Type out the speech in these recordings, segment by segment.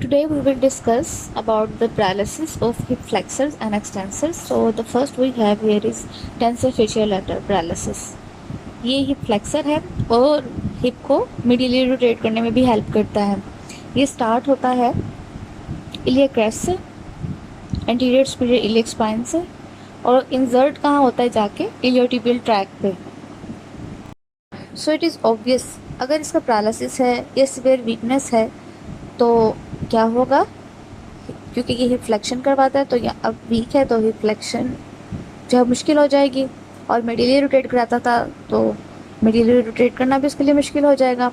Today we will discuss about the paralysis of hip flexors and extensors. So the first we have here is tensor fascial lateral paralysis. ये hip flexor है और hip को medially rotate करने में भी help करता है। ये स्टार्ट होता है इलियक क्रेस्ट से, एंटीरियर सुपीरियर इलियक स्पाइन से, और इंसर्ट कहाँ होता है जाके इलियोटिबियल ट्रैक पे। सो इट इज़ ऑब्वियस अगर इसका पैरालिसिस है या सिवियर वीकनेस है तो क्या होगा, क्योंकि ये हिप फ्लेक्शन करवाता है तो ये अब वीक है तो हिप फ्लेक्शन जो है मुश्किल हो जाएगी, और मीडियली रोटेट कराता था तो मीडियली रोटेट करना भी उसके लिए मुश्किल हो जाएगा।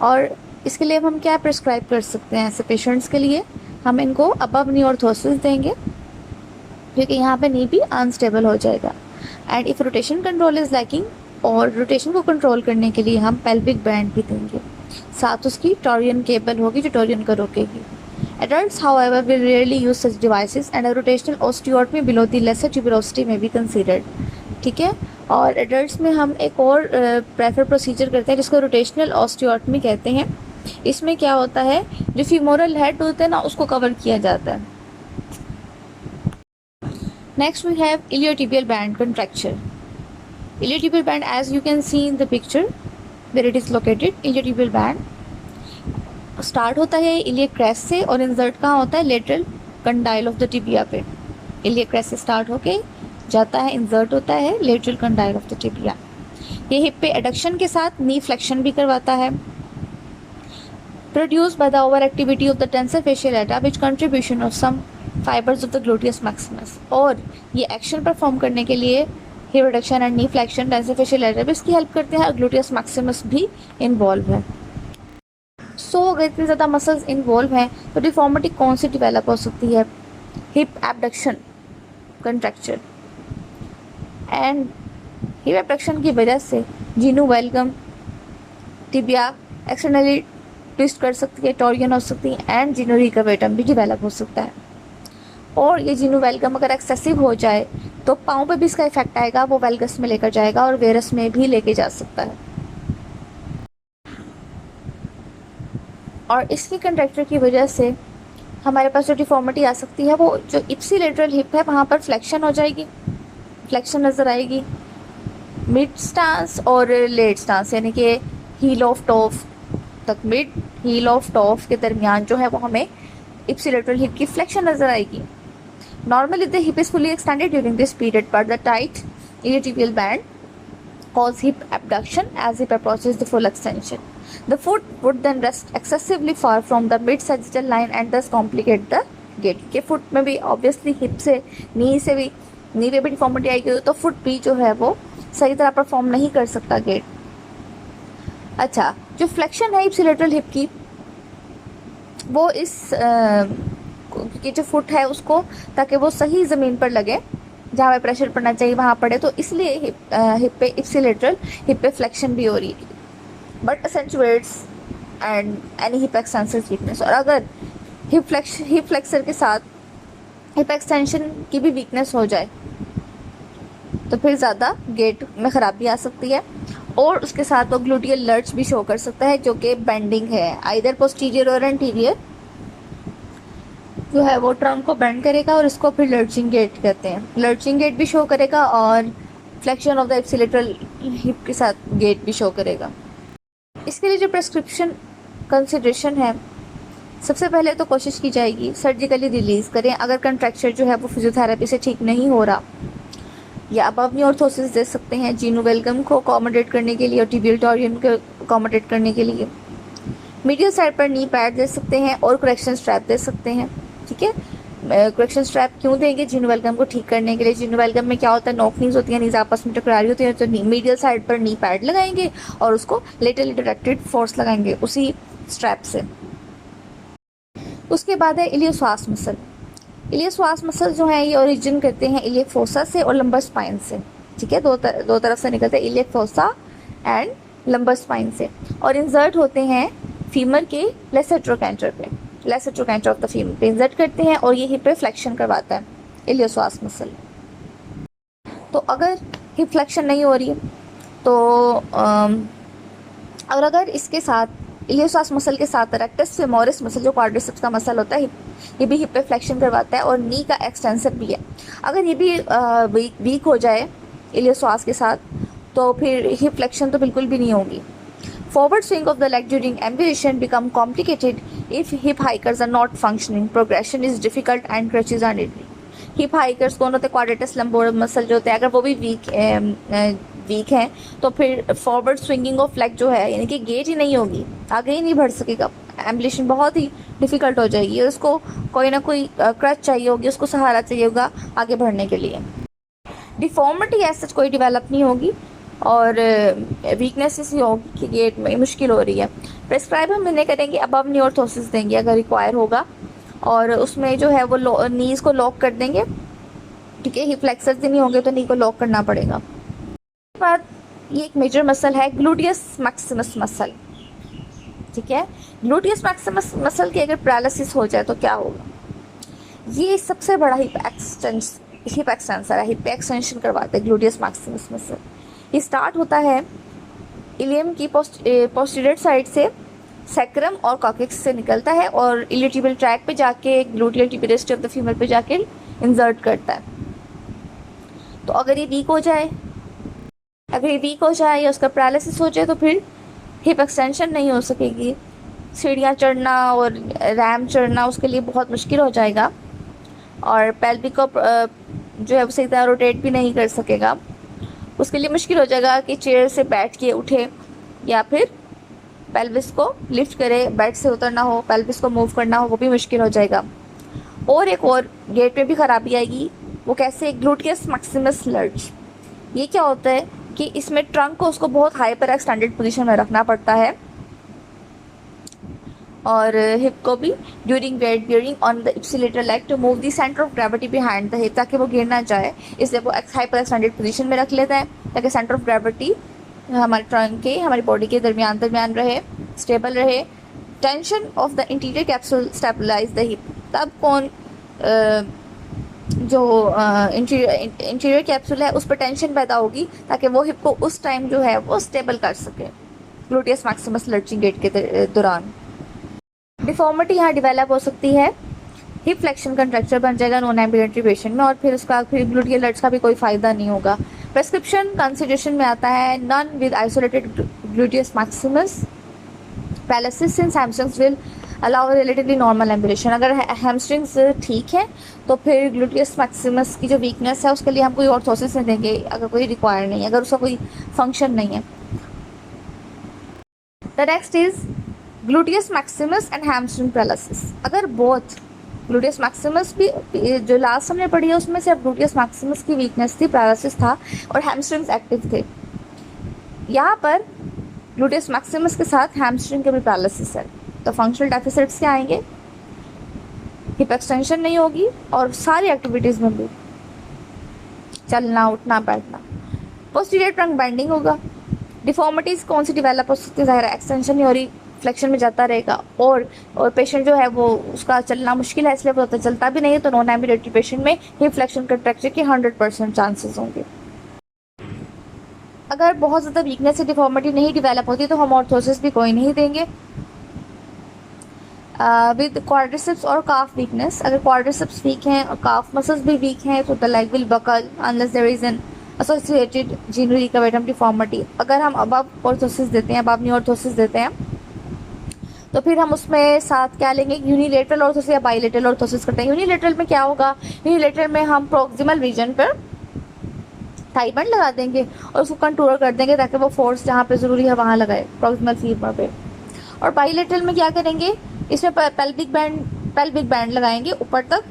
और इसके लिए हम क्या प्रिस्क्राइब कर सकते हैं ऐसे पेशेंट्स के लिए, हम इनको अबव नी ऑर्थोसिस देंगे क्योंकि यहाँ पे नी भी अनस्टेबल हो जाएगा। And if rotation control is lacking, और रोटेशन को कंट्रोल करने के लिए हम पेल्विक बैंड भी देंगे, साथ उसकी टोरियन केबल होगी जो टोरियन को रोकेगी। Adults, however, will rarely use such devices and a rotational osteotomy below the lesser tuberosity may be considered. ठीक है, और एडल्ट्स में हम एक और प्रेफर प्रोसीजर करते हैं जिसको रोटेशनल ऑस्टियोटमी कहते हैं। इसमें क्या होता है, जो फीमोरल हेड होते हैं ना उसको कवर किया जाता है। Next we have iliotibial band contracture. Iliotibial band, as you can see in the picture where it is located, iliotibial band start होता है इलियक क्रेस्ट से और इंसर्ट कहाँ होता है lateral condyle of the tibia पे। इलियक क्रेस्ट से start होके जाता है, इंसर्ट होता है lateral condyle of the tibia. ये हिप पे एडक्शन के साथ नी फ्लेक्शन भी करवाता है। Produced by the over activity of the tensor fasciae latae which contribution of some fibres of the gluteus maximus. और ये एक्शन परफॉर्म करने के लिए hip adduction and knee flexion tensor fasciae एटा भी इसकी हेल्प करते हैं, और ग्लूटियस मैक्सिमस भी इन्वॉल्व है। सो अगर इतनी ज़्यादा मसल्स इन्वॉल्व हैं तो डिफॉर्मिटी कौन सी डेवलप हो सकती है, hip abduction contracture. And hip abduction की वजह से genu valgum tibia externally twist कर सकती है, टोरियन हो सकती है, एंड जीनू रिकवेटम भी डेवलप हो सकता है। और ये जीनू वेलगम अगर एक्सेसिव हो जाए तो पाँव पे भी इसका इफेक्ट आएगा, वो वेलगस में लेकर जाएगा और वेरस में भी लेके जा सकता है। और इसकी कंट्रैक्चर की वजह से हमारे पास जो डिफॉर्मिटी आ सकती है वो जो इप्सिलेटरल हिप है वहाँ पर फ्लेक्शन हो जाएगी, फ्लेक्शन नज़र आएगी। मिड स्टांस और लेट स्टांस यानी कि हील ऑफ टॉफ तक, मिड हील ऑफ टॉफ के दरमियान जो है वो हमें इप्सिलेटरल हिप की फ्लेक्शन नज़र आएगी। Normally, the hip is fully extended during this period, but the tight iliotibial band causes hip abduction as hip approaches the full extension. The foot would then rest excessively far from the mid-sagittal line and thus complicate the gait. के foot में भी obviously hip से भी नी पे भी deformity आएगी तो foot भी जो है वो सही तरह परफॉर्म नहीं कर सकता गेट। अच्छा, जो फ्लेक्शन है इप्सिलेटरल हिप की वो इस क्योंकि जो फुट है उसको ताकि वो सही ज़मीन पर लगे जहाँ पे प्रेशर पड़ना चाहिए वहाँ पड़े, तो इसलिए हिप पे इप्सिलेटरल हिप पे फ्लेक्शन भी हो रही है, but accentuates and any hip extensor weakness. और अगर हिप फ्लेक्सर के साथ हिप एक्सटेंशन की भी वीकनेस हो जाए तो फिर ज़्यादा गेट में ख़राबी आ सकती है, और उसके साथ वो ग्लूटियल लर्च भी शो कर सकता है जो कि बेंडिंग है, आइदर पोस्टीरियर और एंटीरियर जो है वो ट्रंक को बेंड करेगा और इसको फिर लर्चिंग गेट कहते हैं। लर्चिंग गेट भी शो करेगा और flexion of the ipsilateral hip के साथ गेट भी शो करेगा। इसके लिए जो प्रेस्क्रिप्शन कंसिडरेशन है, सबसे पहले तो कोशिश की जाएगी सर्जिकली रिलीज़ करें अगर कंट्रैक्चर जो है वो फिजियोथेरेपी से ठीक नहीं हो रहा, या अबव नी ऑर्थोसिस दे सकते हैं जीनू वेलगम को अकोमोडेट करने के लिए और टिबियल टोरियन को अकोमोडेट करने के लिए। मीडियल साइड पर नी पैड दे सकते हैं और करेक्शन स्ट्रैप दे सकते हैं। ठीक है, करेक्शन स्ट्रैप क्यों देंगे, जीनू वेलगम को ठीक करने के लिए। जीनू वेलगम में क्या होता है, नॉक नीज होती है, नीज आपस में टकरा रही होती है, तो मीडियल साइड पर नी पैड लगाएंगे और उसको लेटरली डायरेक्टेड फोर्स लगाएंगे उसी स्ट्रैप से। उसके बाद है इलियोश्वास मसल। इलियोश्वास मसल जो है ये ओरिजिन करते हैं इलियक फोसा से और लंबर स्पाइन से। ठीक है, दो तरफ से निकलते हैं, iliac fossa and lumbar spine से, और इंसर्ट होते हैं फीमर के लेसर ट्रोकैंटर पे, laser trochanter of the femur पे इंसर्ट करते हैं, और ये हिप पे फ्लेक्शन करवाता है इलियोश्वास मसल। तो अगर हिप फ्लेक्शन नहीं हो रही है तो और अगर इसके साथ इलियोसास मसल के साथ रेक्टस फेमोरिस मसल जो क्वाड्रिसेप्स का मसल होता है, ये भी हिप पे फ्लेक्शन करवाता है और नी का एक्सटेंसर भी है। अगर ये भी वीक हो जाए इलियोसास के साथ तो फिर हिप फ्लेक्शन तो बिल्कुल भी नहीं होगी। Forward swing of the leg during ambulation become complicated if hip hikers are not functioning. Progression is difficult and crutches are needed. Hip hikers कौन होते हैं? क्वाड्रेटस लंबोरस मसल जो होते हैं, अगर वो भी वीक हैं तो फिर फॉरवर्ड स्विंगिंग ऑफ लेग जो है, यानी कि गेट ही नहीं होगी, आगे ही नहीं बढ़ सकेगा, एम्बुलेशन बहुत ही डिफिकल्ट हो जाएगी, उसको कोई ना कोई क्रच चाहिए होगी, उसको सहारा चाहिए होगा आगे बढ़ने के लिए। डिफॉर्मिटी ऐसा कोई डेवलप नहीं होगी और वीकनेस ही होगी कि गेट में मुश्किल हो रही है। प्रेस्क्राइब हम इन्हें करेंगे, अबव नी ऑर्थोसिस देंगे अगर रिक्वायर होगा, और उसमें जो है वो नीज़ को लॉक कर देंगे, ठीक है। हिप फ्लेक्सर्स नहीं होंगे तो नी को लॉक करना पड़ेगा। उसके बाद ये एक मेजर मसल है ग्लूटियस मैक्सिमस मसल, ठीक है। ग्लूटियस मैक्सिमस मसल की अगर पैरालिसिस हो जाए तो क्या होगा? ये सबसे बड़ा हिप एक्सटेंसर है, हिप एक्सटेंशन करवाते हैं ग्लूटियस मैक्सिमस मसल। ये स्टार्ट होता है इलियम की पोस्टीरियर साइड से, सैक्रम और कॉक्सिक्स से निकलता है और इलियोटिबियल ट्रैक पे जाके ग्लूटियल टिबियस ऑफ द फीमर पे जाके इंसर्ट करता है। तो अगर ये वीक हो जाए या उसका पैरालिसिस हो जाए तो फिर हिप एक्सटेंशन नहीं हो सकेगी, सीढ़ियाँ चढ़ना और रैम चढ़ना उसके लिए बहुत मुश्किल हो जाएगा, और पेल्विक को जो है सही तरह रोटेट भी नहीं कर सकेगा, उसके लिए मुश्किल हो जाएगा कि चेयर से बैठ के उठे या फिर पेल्विस को लिफ्ट करे, बेड से उतरना हो, पेल्विस को मूव करना हो, वो भी मुश्किल हो जाएगा। और एक और गेट में भी खराबी आएगी, वो कैसे? Gluteus Maximus large. ये क्या होता है कि इसमें ट्रंक को उसको बहुत हाइपर एक्सटेंडेड पोजीशन में रखना पड़ता है और हिप को भी during weight bearing on the ipsilateral leg to move the centre of gravity behind the hip, ताकि वो गिर ना जाए, इसलिए वो हाइपर एक्सटेंडेड पोजीशन में रख लेता है ताकि सेंटर ऑफ ग्रेविटी हमारे ट्रंक के, हमारी बॉडी के दरमियान रहे, स्टेबल रहे। Tension of the interior capsule stabilise the hip. तब कौन जो इंटीरियर कैप्सूल है उस पर टेंशन पैदा होगी ताकि वो हिप को उस टाइम जो है वो स्टेबल कर सके ग्लूटियस मैक्सिमस लर्चिंग गेट के दौरान। डिफॉर्मिटी यहाँ डेवलप हो सकती है, हिप फ्लेक्शन कंट्रैक्चर बन जाएगा नॉन एम्बुलेंट्री पेशेंट में, और फिर उसका फिर ग्लूटियल लर्च का भी कोई फ़ायदा नहीं होगा। प्रेस्क्रिप्शन कंसिडरेशन में आता है none with isolated gluteus maximus paralysis since hamstrings will allow relatively normal ambulation. अगर हैमस्ट्रिंग्स ठीक है तो फिर ग्लूटियस मैक्सिमस की जो वीकनेस है उसके लिए हम कोई ऑर्थोसिस नहीं देंगे अगर कोई रिक्वायर नहीं है, अगर उसका कोई फंक्शन नहीं है। The next is gluteus Maximus and hamstring paralysis. अगर बोथ ग्लूटियस मैक्सिमस भी जो लास्ट हमने पढ़ी है उसमें सिर्फ ग्लूटियस मैक्सिमस की वीकनेस थी, पैरालिसिस था, और हैमस्ट्रिंग्स एक्टिव थे। यहाँ पर ग्लूटियस मैक्सिमस के साथ हैमस्ट्रिंग के भी पैरालिसिस है, तो फंक्शनल डेफिसिट्स क्या आएंगे? हिप एक्सटेंशन नहीं होगी और सारी एक्टिविटीज़ में भी चलना उठना बैठना। पोस्टीरियर ट्रंक बेंडिंग होगा। डिफॉर्मिटीज़ कौन सी डेवलप हो सकती है? ज़ाहिर एक्सटेंशन नहीं हो रही, फ्लेक्शन में जाता रहेगा, और पेशेंट जो है वो उसका चलना मुश्किल है, इसलिए वो चलता भी नहीं है, तो नॉन एम्बुलेटरी पेशेंट में हिप फ्लेक्शन कंट्रैक्चर के 100% चांसेस होंगे। अगर बहुत ज़्यादा वीकनेस से डिफॉर्मिटी नहीं डेवलप होती तो हम ऑर्थोसिस भी कोई नहीं देंगे। विद क्वाड्रिसेप्स और काफ वीकनेस, अगर क्वाड्रिसेप्स वीक हैं और काफ मसल्स भी वीक हैं तो the leg will buckle unless there is an associated genu recurvatum deformity. अगर हम अबव ऑर्थोसिस देते हैं, अबव नी ऑर्थोसिस देते हैं, तो फिर हम उसमें साथ क्या लेंगे? यूनिलेटरल ऑर्थोसिस या बाइलेटरल ऑर्थोसिस करते हैं। यूनिलेटरल में क्या होगा? यूनिलेटरल में हम प्रोक्सिमल रीजन पर थाई बैंड लगा देंगे और उसको कंटूर कर देंगे ताकि वो फोर्स जहाँ पे ज़रूरी है वहाँ लगाए, प्रोक्सिमल फीमर पे। और बाइलेटरल में क्या करेंगे? इसमें पेल्विक बैंड लगाएंगे, ऊपर तक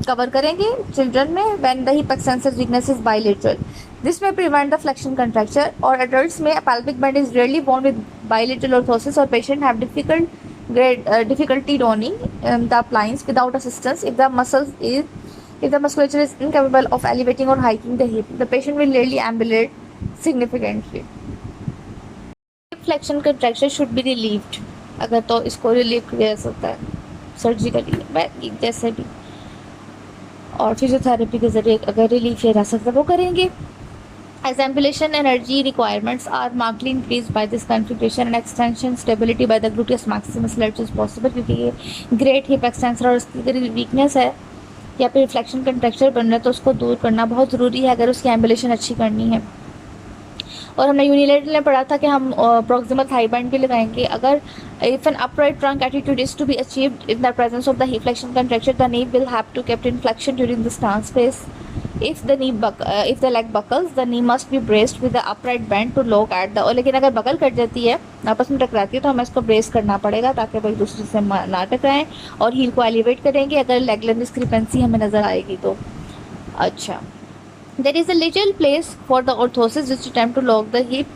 कवर करेंगे चिल्ड्रन में when the hip extensor weakness is bilateral, this में प्रिवेंट द फ्लेक्शन कंट्रैक्चर। और एडल्ट्स में pelvic band is rarely borne with bilateral orthosis और patient have difficulty donning the appliance without assistance if the musculature is incapable of elevating or hiking the hip. The patient will rarely ambulate significantly. Hip flexion contraction should be relieved. अगर तो इसको relieve किया जा सकता है surgically जैसे भी, और फिजियोथेरेपी के जरिए अगर रिलीव किया जा सकता है वो करेंगे। As ambulation energy requirements are markedly increased by this configuration and extension stability by the gluteus maximus lets is possible, क्योंकि ये ग्रेट हिप एक्सटेंसर और उसकी अगर वीकनेस है या फिर रिफ्लेक्शन कंट्रैक्चर बन रहा है तो उसको दूर करना बहुत ज़रूरी है अगर उसकी एम्बुलेशन अच्छी करनी है। और हमने यूनिलेटरल में पढ़ा था कि हम प्रॉक्सिमल थाई बैंड भी लगाएंगे। अगर if an upright trunk attitude is to be achieved in the presence of the hip flexion contracture the knee will have to kept in flexion during the stance phase. If the leg buckles, the knee must be braced with the upright band to lock at the. और लेकिन अगर buckle cut जाती है, आपस में टकराती है, तो हमें इसको ब्रेस करना पड़ेगा ताकि वो एक दूसरे से ना टकराएं और हील को एलिवेट करेंगे अगर लेग लेंथ डिस्क्रिपेंसी हमें नज़र आएगी तो। अच्छा, there is a little place for the orthosis which attempt to lock the hip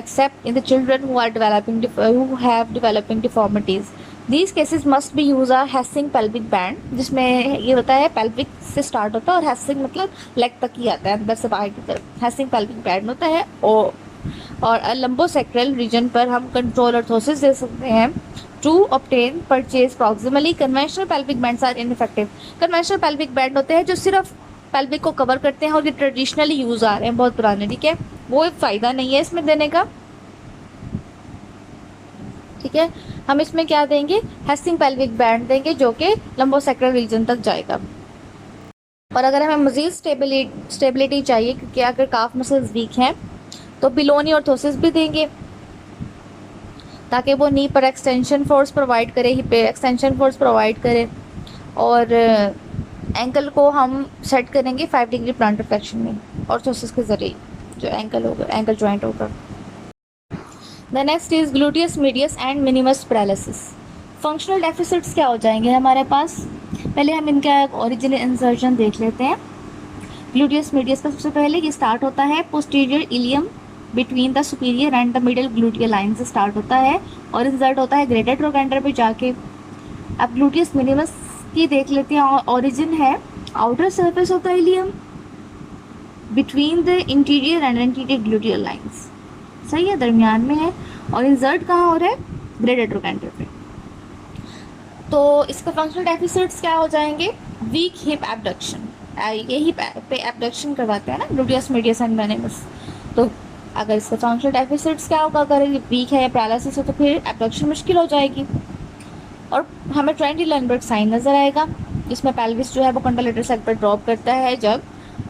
except in the children who have developing deformities. These cases must be use a Hessing pelvic band, जिसमें ये होता है pelvic से start होता है और Hessing मतलब leg तक ही आता है, अंदर से बाहर की तरफ Hessing pelvic band होता है। और लंबोसेक्रल रीजन पर हम कंट्रोल ऑर्थोसिस दे सकते हैं। To obtain purchase proximally conventional pelvic bands are ineffective. Conventional pelvic band होते हैं जो सिर्फ पेल्विक को कवर करते हैं और ये ट्रेडिशनली यूज आ रहे हैं बहुत पुराने, ठीक है, वो फ़ायदा नहीं है इसमें देने का, ठीक है। हम इसमें क्या देंगे, हेस्टिंग पेल्विक बैंड देंगे जो कि लंबोसेक्रल रीजन तक जाएगा। और अगर हमें मज़ीद स्टेबिलिटी चाहिए क्योंकि अगर काफ मसल्स वीक हैं तो बिलोनी ऑर्थोसिस भी देंगे ताकि वो नी पर एक्सटेंशन फोर्स प्रोवाइड करे, हिप पे एक्सटेंशन फोर्स प्रोवाइड करे। और एंकल को हम सेट करेंगे 5 डिग्री प्लांटर फ्लेक्शन में ऑर्थोसिस के ज़रिए, जो एंकल होगा, एंकल जॉइंट होगा। The next is gluteus medius and minimus paralysis. Functional deficits क्या हो जाएंगे हमारे पास, पहले हम इनका ओरिजिनल इंसर्शन देख लेते हैं। ग्लूटियस मीडियस का सबसे पहले ये स्टार्ट होता है posterior ilium between the superior and the middle gluteal line से स्टार्ट होता है और इंसर्ट होता है ग्रेटर ट्रोकेंटर पे जाके। अब ग्लूटियस मिनिमस की देख लेते हैं, ओरिजिन है outer surface of the ilium between the interior and interior gluteal lines, सही है, दरमियान में है। और इंसर्ट कहाँ हो रहा है, ग्रेटर ट्रोकेंटर पे। तो इसका फंक्शनल डेफिसिट्स क्या हो जाएंगे, वीक हिप एबडक्शन, ये हिप पे एबडक्शन करवाते हैं ना ग्लूटियस मीडियस एंड मिनिमस। तो अगर इसका फंक्शनल डेफिसिट्स क्या होगा, अगर वीक है या पैरालिसिस है तो फिर एबडक्शन मुश्किल हो जाएगी। और हमें ट्रेंडी-लैंडबर्ग साइन नज़र आएगा जिसमें पेल्विस जो है वो कॉन्ट्रालेटरल साइड पर ड्रॉप करता है जब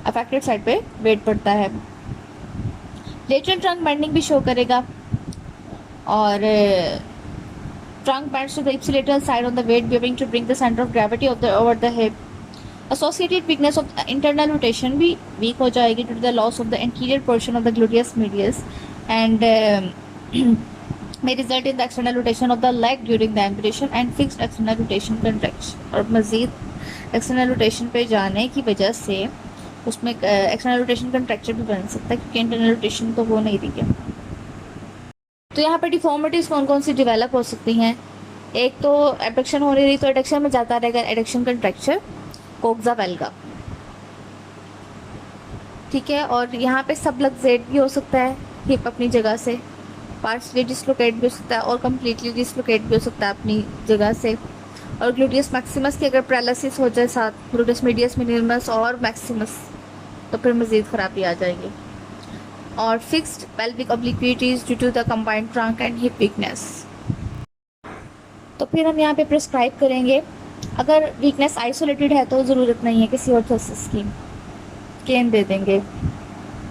अफेक्टेड साइड पे वेट पड़ता है। लेटरल ट्रंक बेंडिंग भी शो करेगा और trunk bends to the ipsilateral side on the weight bearing to bring the center of gravity of the over the hip. Associated weakness of internal rotation भी weak हो जाएगी due to the loss of the anterior portion of the gluteus medius and may result in the external rotation of the leg during the amputation and fixed external rotation contraction. और मज़ीद external rotation पे जाने की वजह से उसमें external rotation contracture भी बन सकता है क्योंकि internal rotation तो हो नहीं रही है। तो यहाँ पर डिफॉर्मिटीज़ कौन कौन सी डेवलप हो सकती हैं, एक तो एडक्शन हो रही तो एडक्शन में जाता रहेगा एडक्शन कंट्रैक्चर कोक्सा वेल्गा, ठीक है। और यहाँ पे सबलक्सेट भी हो सकता है हिप अपनी जगह से, पार्शली डिसलोकेट भी हो सकता है और कम्प्लीटली डिसलोकेट भी हो सकता है अपनी जगह से। और ग्लूटियस मैक्सिमस की अगर पैरालिसिस हो जाए साथ, ग्लूटियस मीडियस मिनिमस और मैक्सिमस, तो फिर मज़ीद ख़राबी आ जाएगी। और fixed pelvic obliquities due to the combined trunk and hip weakness. तो फिर हम यहाँ पे प्रिस्क्राइब करेंगे, अगर वीकनेस आइसोलेटेड है तो ज़रूरत नहीं है किसी ऑर्थोसिस की, केन दे देंगे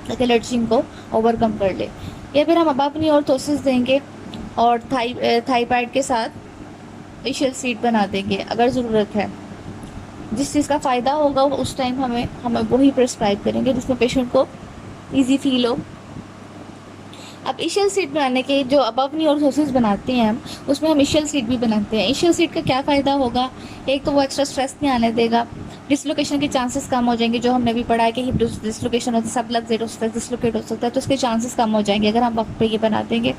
ताकि लर्चिंग को ओवरकम कर ले, या फिर हम अब अपनी ऑर्थोसिस देंगे और थाई पैड के साथ इशियल सीट बना देंगे अगर ज़रूरत है। जिस चीज़ का फ़ायदा होगा उस टाइम हमें वही प्रिस्क्राइब करेंगे जिसमें पेशेंट को ईजी फील हो। अब इशियल सीट बनाने के जो अबव नी ऑर्थोसिस बनाते हैं हम, उसमें हम इशियल सीट भी बनाते हैं। इशियल सीट का क्या फ़ायदा होगा, एक तो वो एक्स्ट्रा स्ट्रेस नहीं आने देगा, डिसलोकेशन के चांसेस कम हो जाएंगे, जो हमने भी पढ़ा है कि हिप डिसलोकेशन होता है, सबलक्सेट हो सकता है, डिसलोकेट हो सकता है, तो उसके चांसेस कम हो जाएंगे अगर हम वक्त पे ये बना देंगे।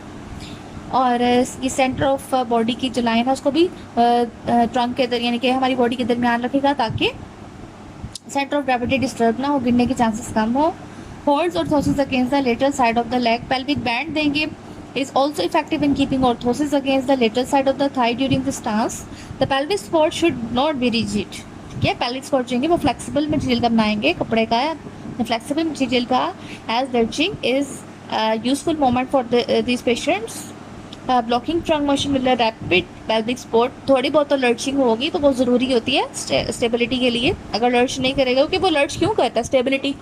और ये सेंटर ऑफ बॉडी की जो लाइन है उसको भी ट्रंक के यानी कि हमारी बॉडी के दरमियान रखेगा ताकि सेंटर ऑफ ग्रेविटी डिस्टर्ब ना हो, गिरने के चांसेस कम हो। Holds orthosis against the lateral side of the leg. Pelvic band देंगे is also effective in keeping orthosis against the lateral side of the thigh during the stance. The pelvic support should not be rigid. ठीक है, pelvic support चाहिए वो flexible material का बनाएंगे, कपड़े का The flexible material का as lurching is a useful moment for these patients. Blocking trunk motion with rapid pelvic support, थोड़ी बहुत तो लर्चिंग होगी तो बहुत ज़रूरी होती है स्टेबिलिटी के लिए। अगर लर्च नहीं करेगा, क्योंकि वो लर्च क्यों करता है, स्टेबिलिटी,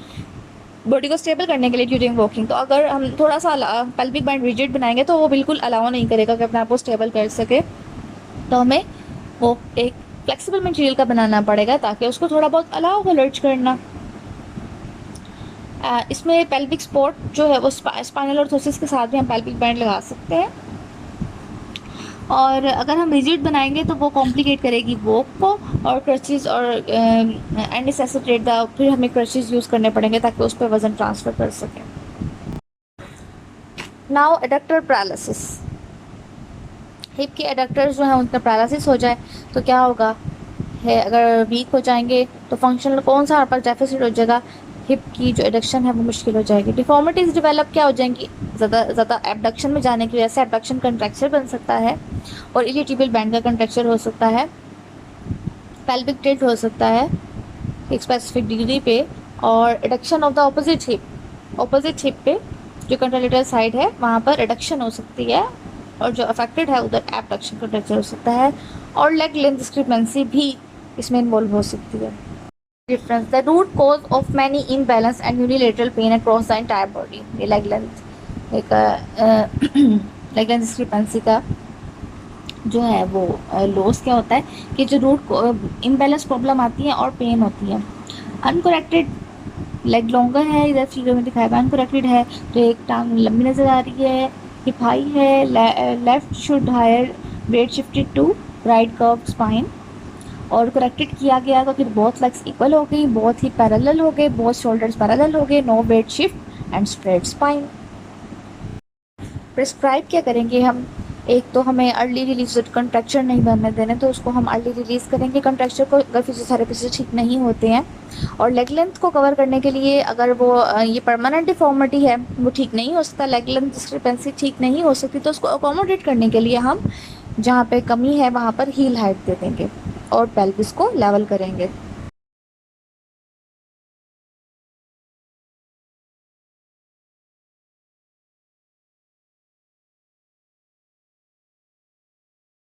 बॉडी को स्टेबल करने के लिए ड्यूरिंग वॉकिंग। तो अगर हम थोड़ा सा पेल्विक बैंड रिजिड बनाएंगे तो वो बिल्कुल अलाउ नहीं करेगा कि अपने आप को स्टेबल कर सके। तो हमें वो एक फ्लेक्सिबल मटेरियल का बनाना पड़ेगा ताकि उसको थोड़ा बहुत अलाउ हो लर्च करना। इसमें पेल्विक सपोर्ट जो है वो स्पाइनल ऑर्थोसिस के साथ भी हम पेल्विक बैंड लगा सकते हैं। और अगर हम रिजिड बनाएंगे तो वो कॉम्प्लिकेट करेगी वॉक को, और क्रचेस और एंड नेसेसिटेट द, फिर हमें क्रचेस यूज़ करने पड़ेंगे ताकि उस पर वज़न ट्रांसफ़र कर सकें। नाउ एडक्टर पैरालिसिस, हिप के एडक्टर्स जो हैं उनका पैरालिसिस हो जाए तो क्या होगा है, अगर वीक हो जाएंगे तो फंक्शनल कौन सा पर डेफिसिट हो जाएगा, हिप की जो एडक्शन है वो मुश्किल हो जाएगी। डिफॉर्मिटीज़ डेवलप क्या हो जाएंगी, ज़्यादा एबडक्शन में जाने की वजह से एबडक्शन कंट्रैक्चर बन सकता है, और इलियोटिबियल बैंड का कंट्रैक्चर हो सकता है, पेल्विक टिल्ट हो सकता है एक स्पेसिफिक डिग्री पे, और adduction of the opposite hip पे जो कंट्रालेटरल साइड है वहाँ पर एडक्शन हो सकती है, और जो अफेक्टेड है उधर एबडक्शन कंट्रैक्चर हो सकता है, और लेग लेंथ डिस्क्रिपेंसी भी इसमें इन्वॉल्व हो सकती है। Difference, the root cause of many imbalance and unilateral pain across the entire body. ये लेग लेंथ एक लेग लेंथ डिस्क्रिपेंसी का जो है वो लॉस क्या होता है कि जो रूट इम्बैलेंस प्रॉब्लम आती है और पेन होती है। अनकरेक्टेड लेग लॉन्गर है, इधर फिगर में दिखाया हुआ अनकरेक्टेड है तो एक टांग लंबी नज़र आ रही है, हिप हाई है, left should higher weight shifted to right curve spine, और करेक्टेड किया गया तो फिर बहुत लेग्स इक्वल हो गई, बहुत ही पैरेलल हो गए, बहुत शोल्डर्स पैरेलल हो गए, no weight shift and straight spine. Prescribe क्या करेंगे हम, एक तो हमें अर्ली रिलीज कंट्रैक्चर नहीं बनने देने, तो उसको हम अर्ली रिलीज़ करेंगे कंट्रैक्चर को अगर फिजियोथेरेपी से ठीक नहीं होते हैं। और लेग लेंथ को कवर करने के लिए अगर वो ये परमानेंट डिफॉर्मिटी है वो ठीक नहीं हो सकता, लेग लेंथ डिस्क्रिपेंसी ठीक नहीं हो सकती, तो उसको अकोमोडेट करने के लिए हम जहाँ पे कमी है वहाँ पर हील हाइट दे देंगे और पेल्विस को लेवल करेंगे।